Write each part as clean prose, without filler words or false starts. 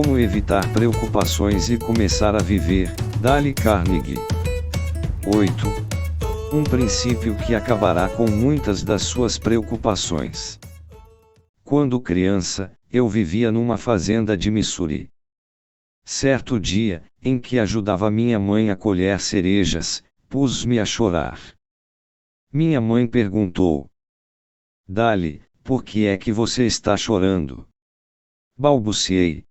Como evitar preocupações e começar a viver, Dale Carnegie. 8. Um princípio que acabará com muitas das suas preocupações. Quando criança, eu vivia numa fazenda de Missouri. Certo dia, em que ajudava minha mãe a colher cerejas, pus-me a chorar. Minha mãe perguntou: Dale, por que é que você está chorando? Balbuciei: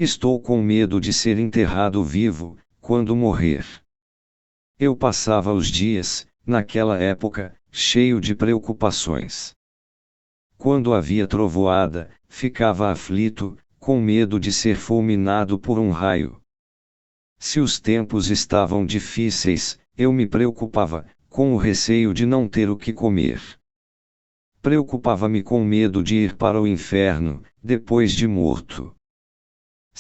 estou com medo de ser enterrado vivo, quando morrer. Eu passava os dias, naquela época, cheio de preocupações. Quando havia trovoada, ficava aflito, com medo de ser fulminado por um raio. Se os tempos estavam difíceis, eu me preocupava, com o receio de não ter o que comer. Preocupava-me com medo de ir para o inferno, depois de morto.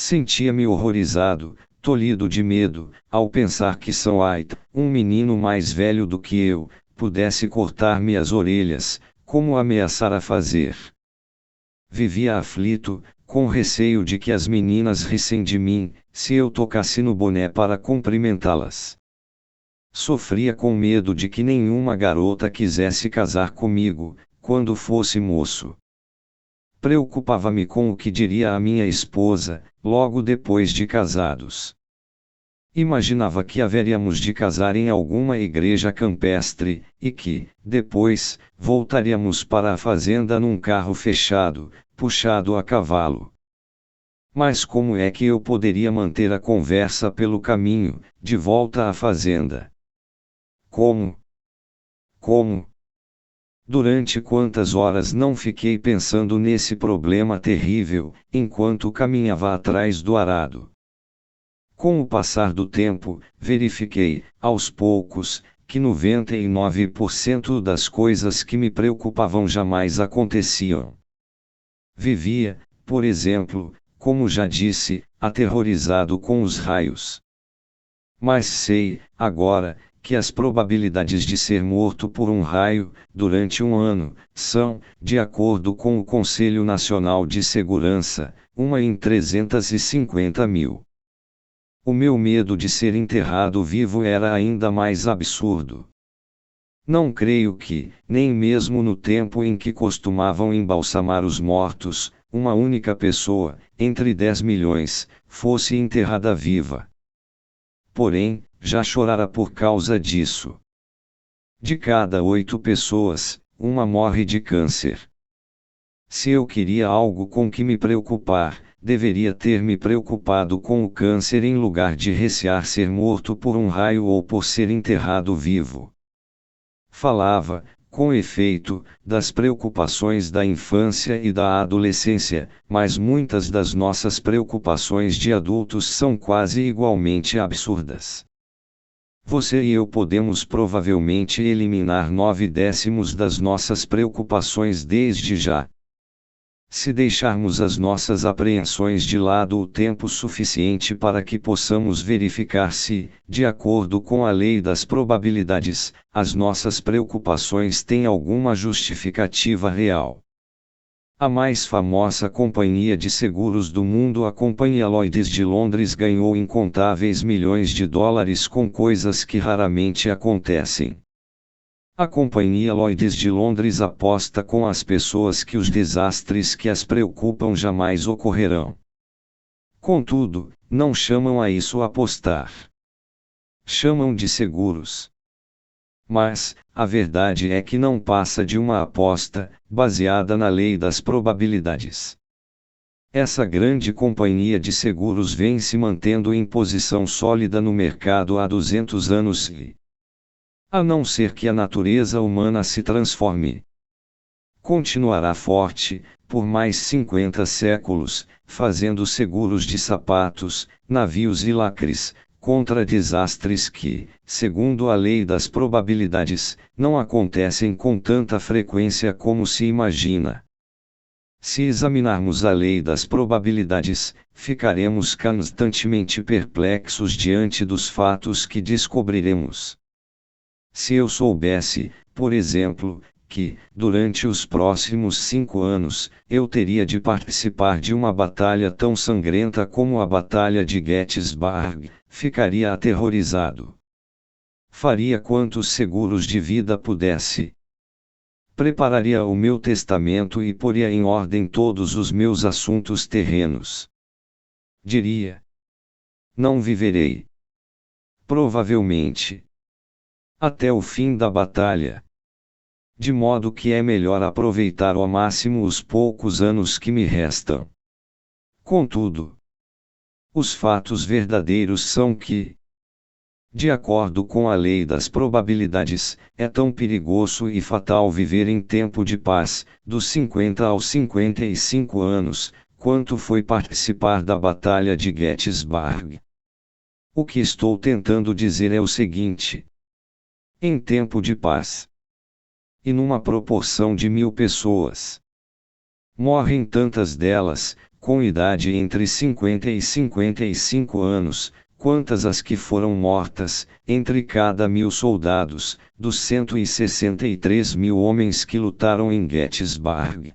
Sentia-me horrorizado, tolhido de medo, ao pensar que São White, um menino mais velho do que eu, pudesse cortar-me as orelhas, como ameaçara fazer. Vivia aflito, com receio de que as meninas rissem de mim, se eu tocasse no boné para cumprimentá-las. Sofria com medo de que nenhuma garota quisesse casar comigo, quando fosse moço. Preocupava-me com o que diria a minha esposa, logo depois de casados. Imaginava que haveríamos de casar em alguma igreja campestre, e que, depois, voltaríamos para a fazenda num carro fechado, puxado a cavalo. Mas como é que eu poderia manter a conversa pelo caminho, de volta à fazenda? Como? Durante quantas horas não fiquei pensando nesse problema terrível, enquanto caminhava atrás do arado. Com o passar do tempo, verifiquei, aos poucos, que 99% das coisas que me preocupavam jamais aconteciam. Vivia, por exemplo, como já disse, aterrorizado com os raios. Mas sei, agora, que as probabilidades de ser morto por um raio, durante um ano, são, de acordo com o Conselho Nacional de Segurança, 1 em 350 mil. O meu medo de ser enterrado vivo era ainda mais absurdo. Não creio que, nem mesmo no tempo em que costumavam embalsamar os mortos, uma única pessoa, entre 10 milhões, fosse enterrada viva. Porém, já chorara por causa disso. De cada 8 pessoas, uma morre de câncer. Se eu queria algo com que me preocupar, deveria ter me preocupado com o câncer em lugar de recear ser morto por um raio ou por ser enterrado vivo. Falava, com efeito, das preocupações da infância e da adolescência, mas muitas das nossas preocupações de adultos são quase igualmente absurdas. Você e eu podemos provavelmente eliminar 9/10 das nossas preocupações desde já. Se deixarmos as nossas apreensões de lado o tempo suficiente para que possamos verificar se, de acordo com a lei das probabilidades, as nossas preocupações têm alguma justificativa real. A mais famosa companhia de seguros do mundo, a Companhia Lloyd's de Londres, ganhou incontáveis milhões de dólares com coisas que raramente acontecem. A Companhia Lloyd's de Londres aposta com as pessoas que os desastres que as preocupam jamais ocorrerão. Contudo, não chamam a isso apostar. Chamam de seguros. Mas, a verdade é que não passa de uma aposta, baseada na lei das probabilidades. Essa grande companhia de seguros vem se mantendo em posição sólida no mercado há 200 anos e, a não ser que a natureza humana se transforme, continuará forte, por mais 50 séculos, fazendo seguros de sapatos, navios e lacres, contra desastres que, segundo a lei das probabilidades, não acontecem com tanta frequência como se imagina. Se examinarmos a lei das probabilidades, ficaremos constantemente perplexos diante dos fatos que descobriremos. Se eu soubesse, por exemplo, que, durante os próximos 5 anos, eu teria de participar de uma batalha tão sangrenta como a Batalha de Gettysburg, ficaria aterrorizado. Faria quantos seguros de vida pudesse. Prepararia o meu testamento e poria em ordem todos os meus assuntos terrenos. Diria: não viverei. Provavelmente. Até o fim da batalha. De modo que é melhor aproveitar ao máximo os poucos anos que me restam. Contudo, os fatos verdadeiros são que, de acordo com a lei das probabilidades, é tão perigoso e fatal viver em tempo de paz, dos 50 aos 55 anos, quanto foi participar da Batalha de Gettysburg. O que estou tentando dizer é o seguinte: em tempo de paz, e numa proporção de 1000 pessoas, morrem tantas delas, com idade entre 50 e 55 anos, quantas as que foram mortas, entre cada 1000 soldados, dos 163 mil homens que lutaram em Gettysburg.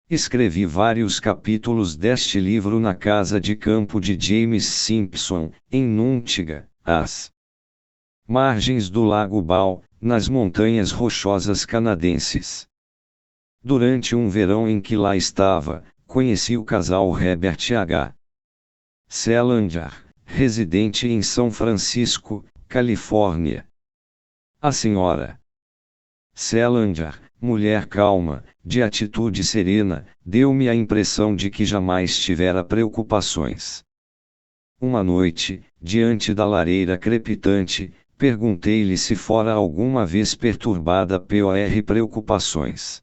Escrevi vários capítulos deste livro na casa de campo de James Simpson, em Nuntiga, às margens do Lago Bal, nas Montanhas Rochosas Canadenses. Durante um verão em que lá estava, conheci o casal Herbert H. Selanger, residente em São Francisco, Califórnia. A senhora Selanger, mulher calma, de atitude serena, deu-me a impressão de que jamais tivera preocupações. Uma noite, diante da lareira crepitante, perguntei-lhe se fora alguma vez perturbada por preocupações.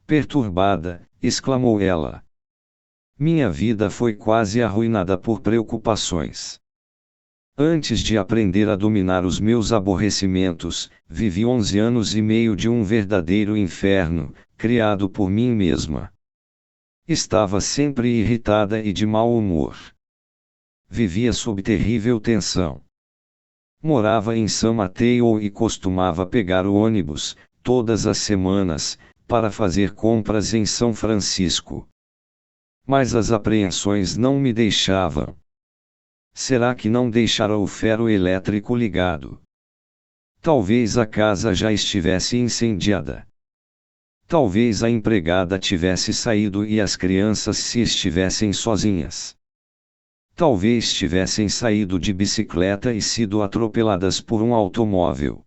Perturbada, exclamou ela. Minha vida foi quase arruinada por preocupações. Antes de aprender a dominar os meus aborrecimentos, vivi 11 anos e meio de um verdadeiro inferno, criado por mim mesma. Estava sempre irritada e de mau humor. Vivia sob terrível tensão. Morava em San Mateo e costumava pegar o ônibus, todas as semanas, para fazer compras em São Francisco. Mas as apreensões não me deixavam. Será que não deixara o ferro elétrico ligado? Talvez a casa já estivesse incendiada. Talvez a empregada tivesse saído e as crianças se estivessem sozinhas. Talvez tivessem saído de bicicleta e sido atropeladas por um automóvel.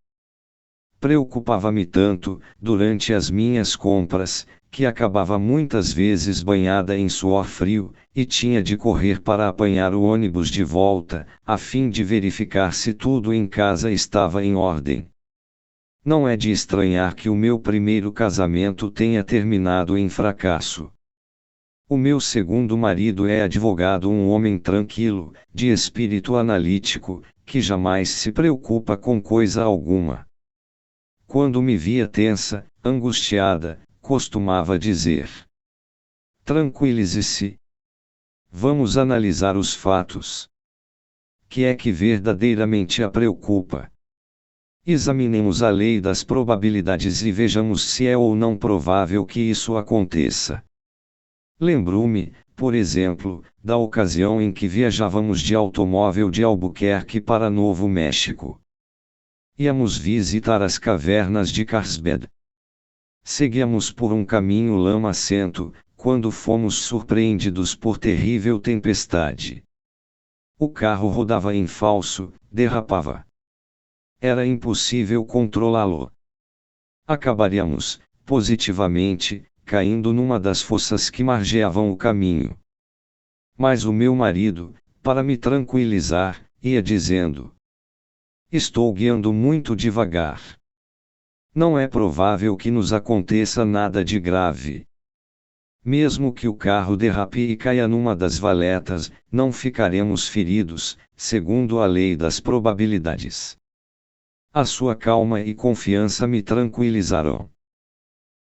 Preocupava-me tanto, durante as minhas compras, que acabava muitas vezes banhada em suor frio, e tinha de correr para apanhar o ônibus de volta, a fim de verificar se tudo em casa estava em ordem. Não é de estranhar que o meu primeiro casamento tenha terminado em fracasso. O meu segundo marido é advogado, um homem tranquilo, de espírito analítico, que jamais se preocupa com coisa alguma. Quando me via tensa, angustiada, costumava dizer: tranquilize-se. Vamos analisar os fatos. Que é que verdadeiramente a preocupa? Examinemos a lei das probabilidades e vejamos se é ou não provável que isso aconteça. Lembro-me, por exemplo, da ocasião em que viajávamos de automóvel de Albuquerque para Novo México. Íamos visitar as cavernas de Carlsbad. Seguíamos por um caminho lamacento, quando fomos surpreendidos por terrível tempestade. O carro rodava em falso, derrapava. Era impossível controlá-lo. Acabaríamos, positivamente, caindo numa das fossas que margeavam o caminho. Mas o meu marido, para me tranquilizar, ia dizendo: estou guiando muito devagar. Não é provável que nos aconteça nada de grave. Mesmo que o carro derrape e caia numa das valetas, não ficaremos feridos, segundo a lei das probabilidades. A sua calma e confiança me tranquilizaram.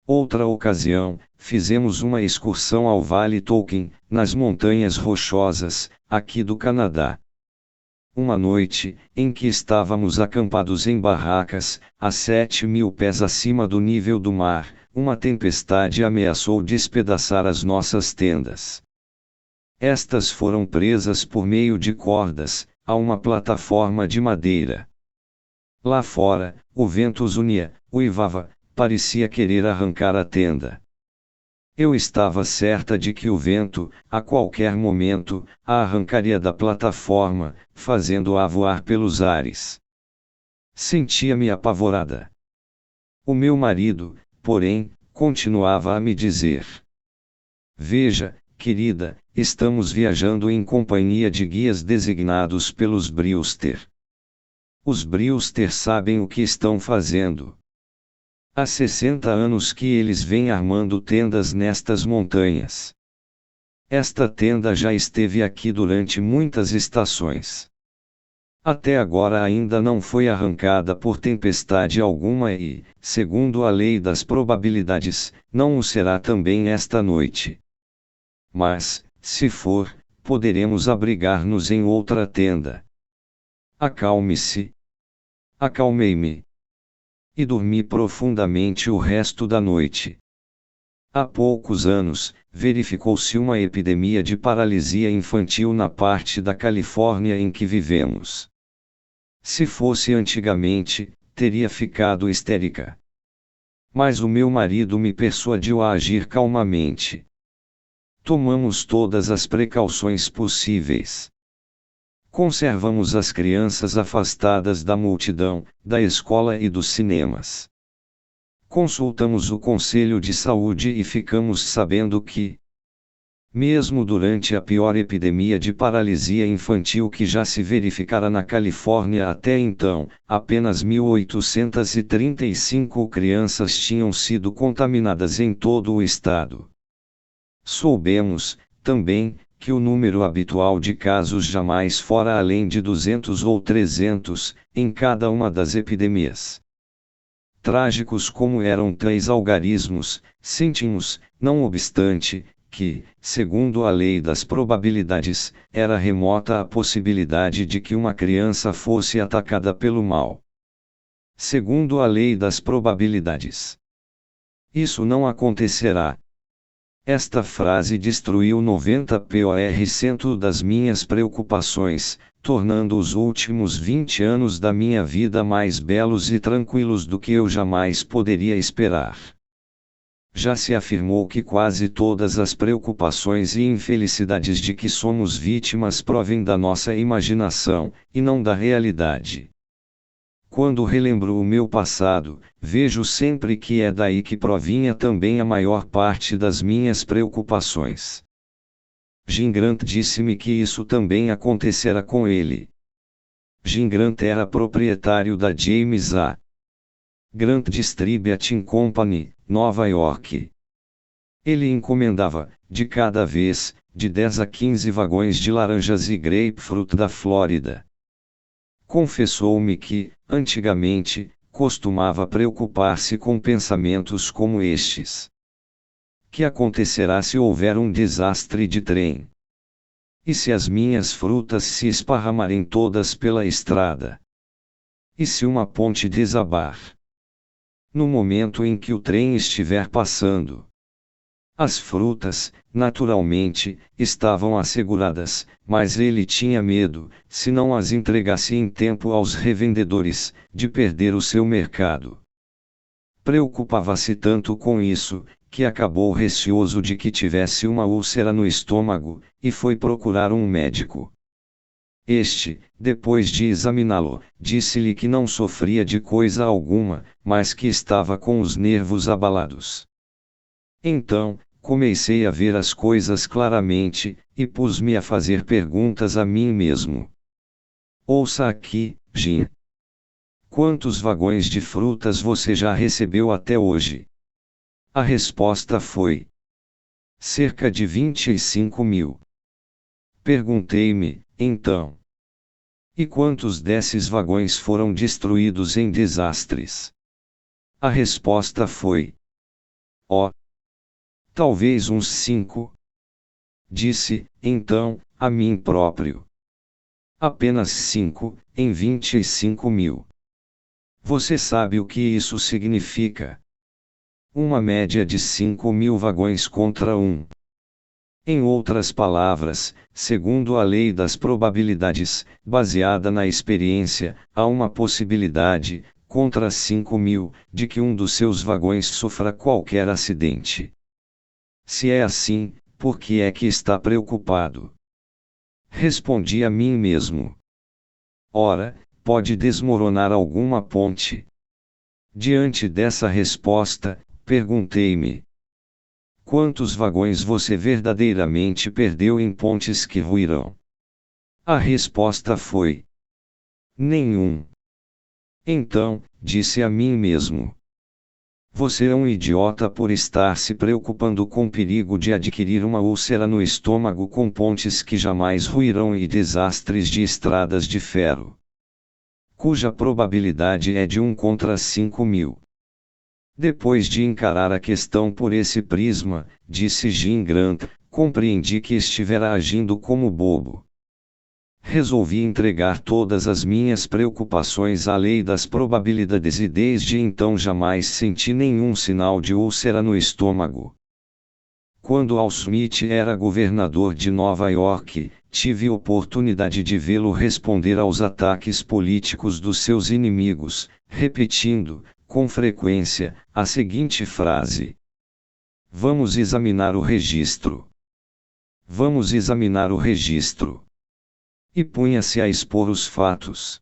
Outra ocasião, fizemos uma excursão ao Vale Tolkien, nas Montanhas Rochosas, aqui do Canadá. uma noite, em que estávamos acampados em barracas, a 7.000 pés acima do nível do mar, uma tempestade ameaçou despedaçar as nossas tendas. Estas foram presas por meio de cordas, a uma plataforma de madeira. Lá fora, o vento os unia, uivava, parecia querer arrancar a tenda. Eu estava certa de que o vento, a qualquer momento, a arrancaria da plataforma, fazendo-a voar pelos ares. Sentia-me apavorada. O meu marido, porém, continuava a me dizer: Veja, querida, estamos viajando em companhia de guias designados pelos Brewster. Os Brewster sabem o que estão fazendo. Há 60 anos que eles vêm armando tendas nestas montanhas. Esta tenda já esteve aqui durante muitas estações. Até agora ainda não foi arrancada por tempestade alguma e, segundo a lei das probabilidades, não o será também esta noite. Mas, se for, poderemos abrigar-nos em outra tenda. Acalme-se. Acalmei-me. E dormi profundamente o resto da noite. Há poucos anos, verificou-se uma epidemia de paralisia infantil na parte da Califórnia em que vivemos. Se fosse antigamente, teria ficado histérica. Mas o meu marido me persuadiu a agir calmamente. Tomamos todas as precauções possíveis. Conservamos as crianças afastadas da multidão, da escola e dos cinemas. Consultamos o Conselho de Saúde e ficamos sabendo que, mesmo durante a pior epidemia de paralisia infantil que já se verificara na Califórnia até então, apenas 1.835 crianças tinham sido contaminadas em todo o estado. Soubemos, também, que o número habitual de casos jamais fora além de 200 ou 300, em cada uma das epidemias. Trágicos como eram tais algarismos, sentimos, não obstante, que, segundo a lei das probabilidades, era remota a possibilidade de que uma criança fosse atacada pelo mal. Segundo a lei das probabilidades, isso não acontecerá. Esta frase destruiu 90% das minhas preocupações, tornando os últimos 20 anos da minha vida mais belos e tranquilos do que eu jamais poderia esperar. Já se afirmou que quase todas as preocupações e infelicidades de que somos vítimas provêm da nossa imaginação, e não da realidade. Quando relembro o meu passado, vejo sempre que é daí que provinha também a maior parte das minhas preocupações. Jim Grant disse-me que isso também acontecera com ele. Jim Grant era proprietário da James A. Grant Distributing Company, Nova York. Ele encomendava, de cada vez, de 10 a 15 vagões de laranjas e grapefruit da Flórida. Confessou-me que, antigamente, costumava preocupar-se com pensamentos como estes: que acontecerá se houver um desastre de trem? E se as minhas frutas se esparramarem todas pela estrada? E se uma ponte desabar? No momento em que o trem estiver passando. As frutas, naturalmente, estavam asseguradas, mas ele tinha medo, se não as entregasse em tempo aos revendedores, de perder o seu mercado. Preocupava-se tanto com isso, que acabou receoso de que tivesse uma úlcera no estômago, e foi procurar um médico. Este, depois de examiná-lo, disse-lhe que não sofria de coisa alguma, mas que estava com os nervos abalados. Então, comecei a ver as coisas claramente, e pus-me a fazer perguntas a mim mesmo. Ouça aqui, Jim. Quantos vagões de frutas você já recebeu até hoje? A resposta foi: cerca de 25.000. Perguntei-me, então. E quantos desses vagões foram destruídos em desastres? A resposta foi: talvez uns 5. Disse, então, a mim próprio: Apenas 5, em 25 mil. Você sabe o que isso significa? Uma média de 5 mil vagões contra 1. Em outras palavras, segundo a lei das probabilidades, baseada na experiência, há uma possibilidade, contra 5 mil, de que um dos seus vagões sofra qualquer acidente. Se é assim, por que é que está preocupado? Respondi a mim mesmo. Ora, pode desmoronar alguma ponte. Diante dessa resposta, perguntei-me: quantos vagões você verdadeiramente perdeu em pontes que ruirão? A resposta foi: nenhum. Então, disse a mim mesmo: você é um idiota por estar se preocupando com o perigo de adquirir uma úlcera no estômago com pontes que jamais ruirão e desastres de estradas de ferro, cuja probabilidade é de 1 contra 5 mil. Depois de encarar a questão por esse prisma, disse Jim Grant, compreendi que estivera agindo como bobo. Resolvi entregar todas as minhas preocupações à lei das probabilidades e desde então jamais senti nenhum sinal de úlcera no estômago. Quando Al Smith era governador de Nova York, tive oportunidade de vê-lo responder aos ataques políticos dos seus inimigos, repetindo, com frequência, a seguinte frase: vamos examinar o registro. Vamos examinar o registro. E punha-se a expor os fatos.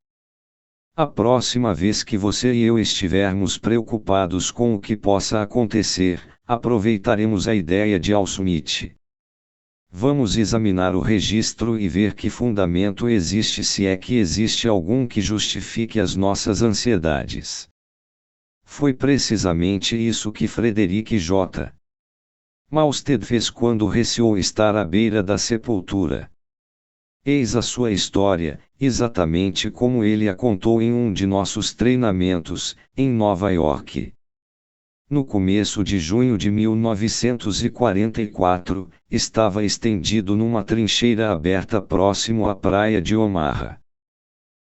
A próxima vez que você e eu estivermos preocupados com o que possa acontecer, aproveitaremos a ideia de Al Smith. Vamos examinar o registro e ver que fundamento existe, se é que existe algum que justifique as nossas ansiedades. Foi precisamente isso que Frederick J. Malmsted fez quando receou estar à beira da sepultura. Eis a sua história, exatamente como ele a contou em um de nossos treinamentos, em Nova York. No começo de junho de 1944, estava estendido numa trincheira aberta próximo à praia de Omaha.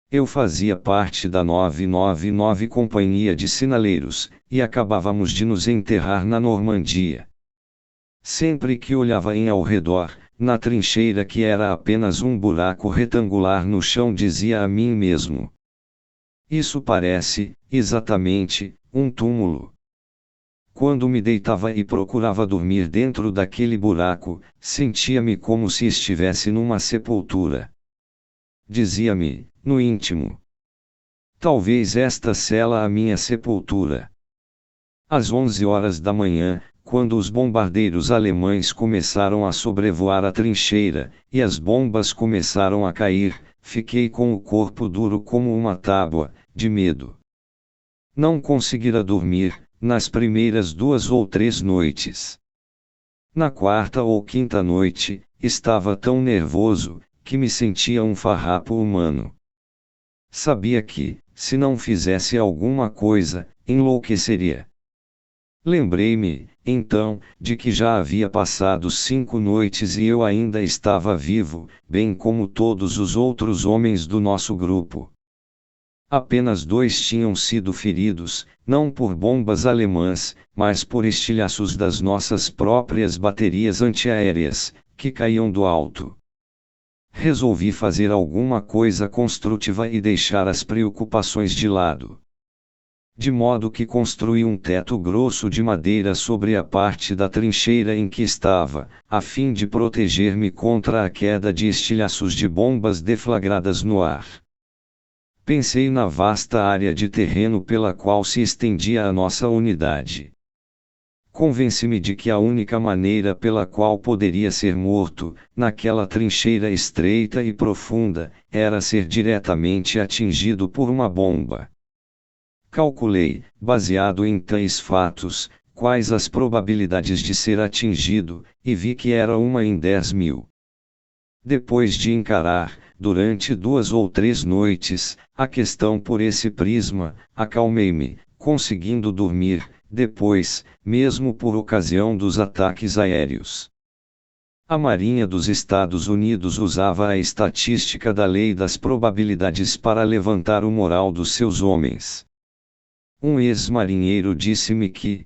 Eu fazia parte da 999 Companhia de Sinaleiros, e acabávamos de nos enterrar na Normandia. Sempre que olhava ao redor, na trincheira que era apenas um buraco retangular no chão, dizia a mim mesmo: isso parece, exatamente, um túmulo. Quando me deitava e procurava dormir dentro daquele buraco, sentia-me como se estivesse numa sepultura. Dizia-me, no íntimo: talvez esta cela a minha sepultura. Às 11 horas da manhã, quando os bombardeiros alemães começaram a sobrevoar a trincheira, e as bombas começaram a cair, fiquei com o corpo duro como uma tábua, de medo. Não conseguira dormir, nas primeiras 2 ou 3 noites. Na quarta ou quinta noite, estava tão nervoso, que me sentia um farrapo humano. Sabia que, se não fizesse alguma coisa, enlouqueceria. Lembrei-me, então, de que já havia passado 5 noites e eu ainda estava vivo, bem como todos os outros homens do nosso grupo. Apenas 2 tinham sido feridos, não por bombas alemãs, mas por estilhaços das nossas próprias baterias antiaéreas, que caíam do alto. Resolvi fazer alguma coisa construtiva e deixar as preocupações de lado. De modo que construí um teto grosso de madeira sobre a parte da trincheira em que estava, a fim de proteger-me contra a queda de estilhaços de bombas deflagradas no ar. Pensei na vasta área de terreno pela qual se estendia a nossa unidade. Convenci-me de que a única maneira pela qual poderia ser morto, naquela trincheira estreita e profunda, era ser diretamente atingido por uma bomba. Calculei, baseado em tais fatos, quais as probabilidades de ser atingido, e vi que era 1 em 10 mil. Depois de encarar, durante 2 ou 3 noites, a questão por esse prisma, acalmei-me, conseguindo dormir, depois, mesmo por ocasião dos ataques aéreos. A Marinha dos Estados Unidos usava a estatística da lei das probabilidades para levantar o moral dos seus homens. Um ex-marinheiro disse-me que,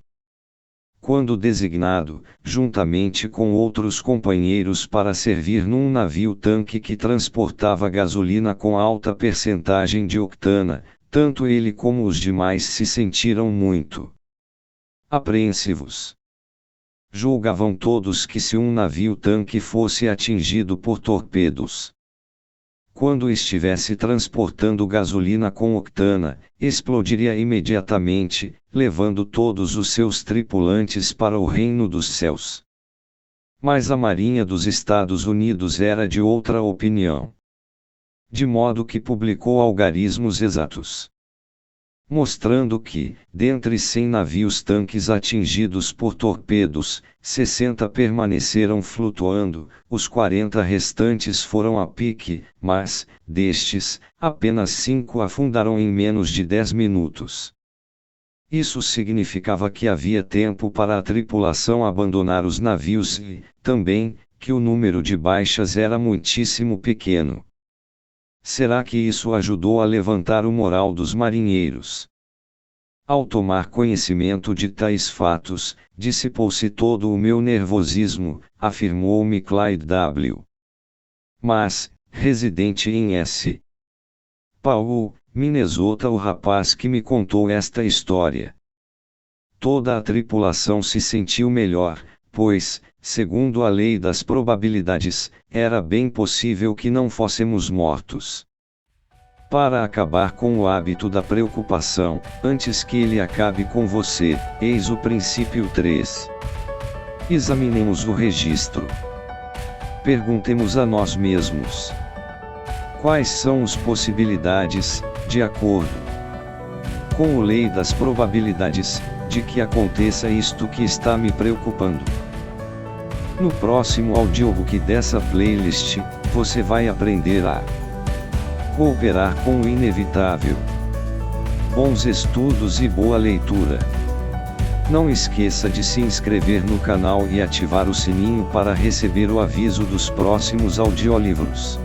quando designado, juntamente com outros companheiros para servir num navio-tanque que transportava gasolina com alta percentagem de octana, tanto ele como os demais se sentiram muito apreensivos. Julgavam todos que se um navio-tanque fosse atingido por torpedos, quando estivesse transportando gasolina com octana, explodiria imediatamente, levando todos os seus tripulantes para o reino dos céus. Mas a Marinha dos Estados Unidos era de outra opinião. De modo que publicou algarismos exatos, mostrando que, dentre 100 navios-tanques atingidos por torpedos, 60 permaneceram flutuando, os 40 restantes foram a pique, mas, destes, apenas 5 afundaram em menos de 10 minutos. Isso significava que havia tempo para a tripulação abandonar os navios e, também, que o número de baixas era muitíssimo pequeno. Será que isso ajudou a levantar o moral dos marinheiros? Ao tomar conhecimento de tais fatos, dissipou-se todo o meu nervosismo, afirmou-me Clyde W. Mas, residente em S. Paul, Minnesota, o rapaz que me contou esta história. Toda a tripulação se sentiu melhor, pois, segundo a lei das probabilidades, era bem possível que não fôssemos mortos. Para acabar com o hábito da preocupação, antes que ele acabe com você, eis o princípio 3. Examinemos o registro. Perguntemos a nós mesmos: quais são as possibilidades, de acordo com a lei das probabilidades, de que aconteça isto que está me preocupando? No próximo audiobook dessa playlist, você vai aprender a cooperar com o inevitável. Bons estudos e boa leitura. Não esqueça de se inscrever no canal e ativar o sininho para receber o aviso dos próximos audiolivros.